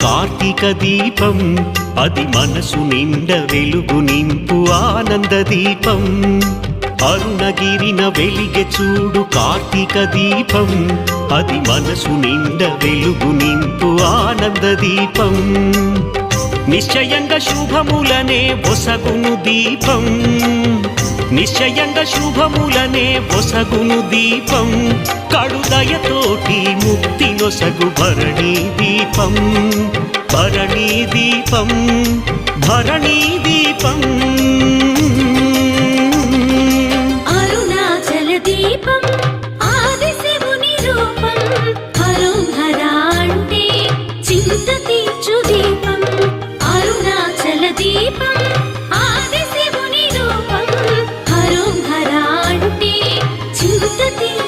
కార్తీక దీపం అది మనసు నిండ వెలుగు నింపు ఆనంద దీపం అరుణగిరిన వెలిగె చూడు కార్తీక దీపం అది మనసు నిండ వెలుగు నింపు ఆనంద దీపం నిశ్చయంగా శుభములనే ఒసగును దీపం నిశ్చయంగా శుభములనే ఒసగును దీపం కడుదయతోటి ముక్తి నొసగు భరణీ దీపం భరణీ దీపం భరణీ దీపం అరుణాచల దీపం ఆది శివుని రూపం హరోహర అంటే చింత తీర్చు దీపం అరుణాచల దీపం ఆది శివుని రూపం హరోహర అంటే చింత తీర్చు